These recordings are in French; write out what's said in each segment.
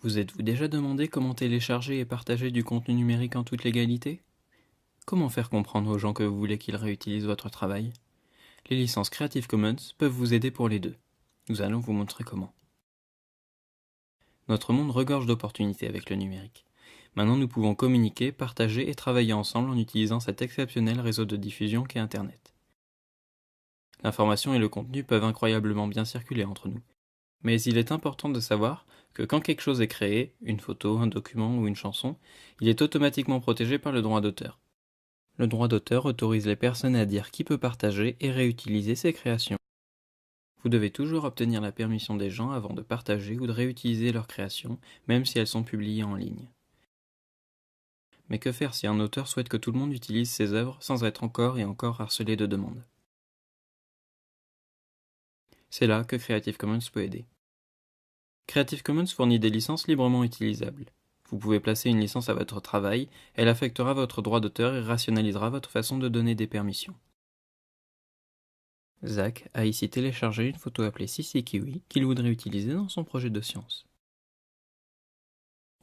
Vous êtes-vous déjà demandé comment télécharger et partager du contenu numérique en toute légalité? Comment faire comprendre aux gens que vous voulez qu'ils réutilisent votre travail? Les licences Creative Commons peuvent vous aider pour les deux. Nous allons vous montrer comment. Notre monde regorge d'opportunités avec le numérique. Maintenant, nous pouvons communiquer, partager et travailler ensemble en utilisant cet exceptionnel réseau de diffusion qu'est Internet. L'information et le contenu peuvent incroyablement bien circuler entre nous. Mais il est important de savoir que quand quelque chose est créé, une photo, un document ou une chanson, il est automatiquement protégé par le droit d'auteur. Le droit d'auteur autorise les personnes à dire qui peut partager et réutiliser ses créations. Vous devez toujours obtenir la permission des gens avant de partager ou de réutiliser leurs créations, même si elles sont publiées en ligne. Mais que faire si un auteur souhaite que tout le monde utilise ses œuvres sans être encore et encore harcelé de demandes? C'est là que Creative Commons peut aider. Creative Commons fournit des licences librement utilisables. Vous pouvez placer une licence à votre travail, elle affectera votre droit d'auteur et rationalisera votre façon de donner des permissions. Zach a ici téléchargé une photo appelée CC-Kiwi qu'il voudrait utiliser dans son projet de science.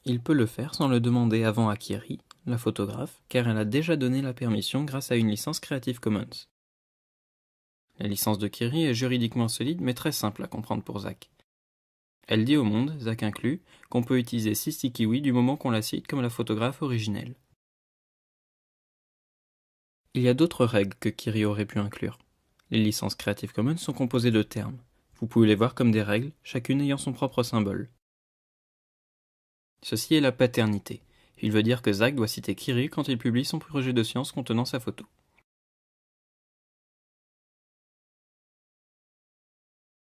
Il peut le faire sans le demander avant à Kiri, la photographe, car elle a déjà donné la permission grâce à une licence Creative Commons. La licence de Kiri est juridiquement solide mais très simple à comprendre pour Zach. Elle dit au monde, Zach inclus, qu'on peut utiliser CC-Kiwi du moment qu'on la cite comme la photographe originelle. Il y a d'autres règles que Kiri aurait pu inclure. Les licences Creative Commons sont composées de termes. Vous pouvez les voir comme des règles, chacune ayant son propre symbole. Ceci est la paternité. Il veut dire que Zach doit citer Kiri quand il publie son projet de science contenant sa photo.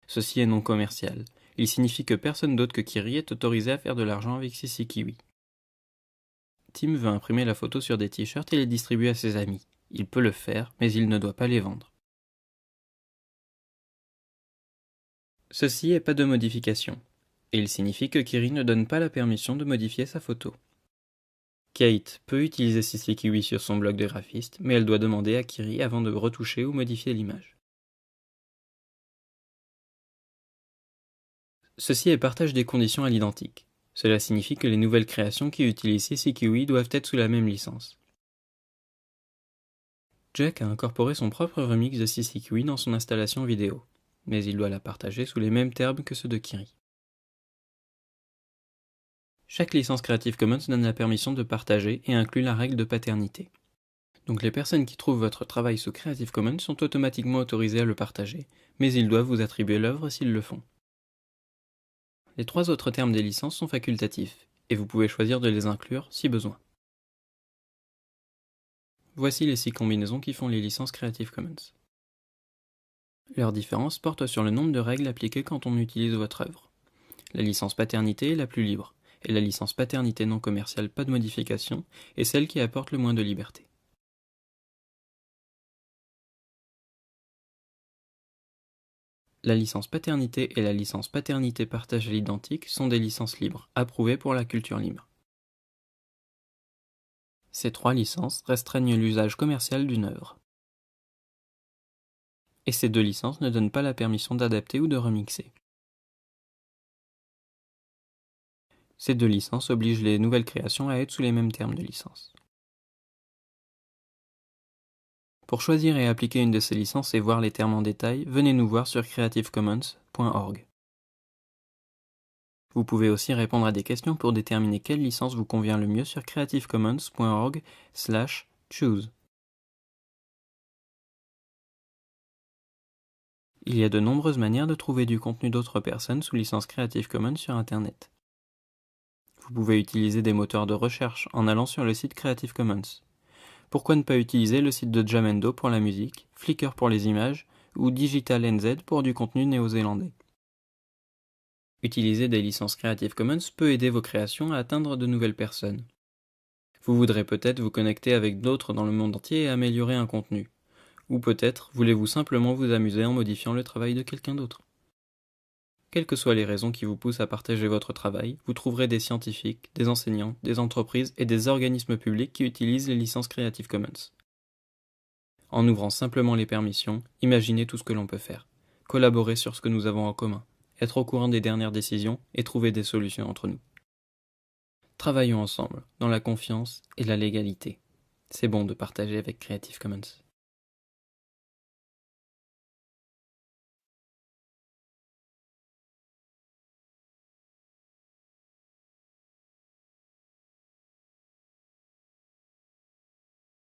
Ceci est non commercial. Il signifie que personne d'autre que Kiri est autorisé à faire de l'argent avec CC-Kiwi. Tim veut imprimer la photo sur des t-shirts et les distribuer à ses amis. Il peut le faire, mais il ne doit pas les vendre. Ceci est pas de modification, et il signifie que Kiri ne donne pas la permission de modifier sa photo. Kate peut utiliser CC-Kiwi sur son blog de graphiste, mais elle doit demander à Kiri avant de retoucher ou modifier l'image. Ceci est partage des conditions à l'identique. Cela signifie que les nouvelles créations qui utilisent CC-Kiwi doivent être sous la même licence. Jack a incorporé son propre remix de CC-Kiwi dans son installation vidéo, mais il doit la partager sous les mêmes termes que ceux de Kiri. Chaque licence Creative Commons donne la permission de partager et inclut la règle de paternité. Donc les personnes qui trouvent votre travail sous Creative Commons sont automatiquement autorisées à le partager, mais ils doivent vous attribuer l'œuvre s'ils le font. Les 3 autres termes des licences sont facultatifs, et vous pouvez choisir de les inclure si besoin. Voici les 6 combinaisons qui font les licences Creative Commons. Leur différence porte sur le nombre de règles appliquées quand on utilise votre œuvre. La licence paternité est la plus libre, et la licence paternité non commerciale pas de modification est celle qui apporte le moins de liberté. La licence paternité et la licence paternité partage à l'identique sont des licences libres, approuvées pour la culture libre. Ces 3 licences restreignent l'usage commercial d'une œuvre. Et ces 2 licences ne donnent pas la permission d'adapter ou de remixer. Ces 2 licences obligent les nouvelles créations à être sous les mêmes termes de licence. Pour choisir et appliquer une de ces licences et voir les termes en détail, venez nous voir sur creativecommons.org. Vous pouvez aussi répondre à des questions pour déterminer quelle licence vous convient le mieux sur creativecommons.org/choose. Il y a de nombreuses manières de trouver du contenu d'autres personnes sous licence Creative Commons sur Internet. Vous pouvez utiliser des moteurs de recherche en allant sur le site Creative Commons. Pourquoi ne pas utiliser le site de Jamendo pour la musique, Flickr pour les images ou DigitalNZ pour du contenu néo-zélandais? Utiliser des licences Creative Commons peut aider vos créations à atteindre de nouvelles personnes. Vous voudrez peut-être vous connecter avec d'autres dans le monde entier et améliorer un contenu. Ou peut-être voulez-vous simplement vous amuser en modifiant le travail de quelqu'un d'autre. Quelles que soient les raisons qui vous poussent à partager votre travail, vous trouverez des scientifiques, des enseignants, des entreprises et des organismes publics qui utilisent les licences Creative Commons. En ouvrant simplement les permissions, imaginez tout ce que l'on peut faire. Collaborer sur ce que nous avons en commun, être au courant des dernières décisions et trouver des solutions entre nous. Travaillons ensemble, dans la confiance et la légalité. C'est bon de partager avec Creative Commons.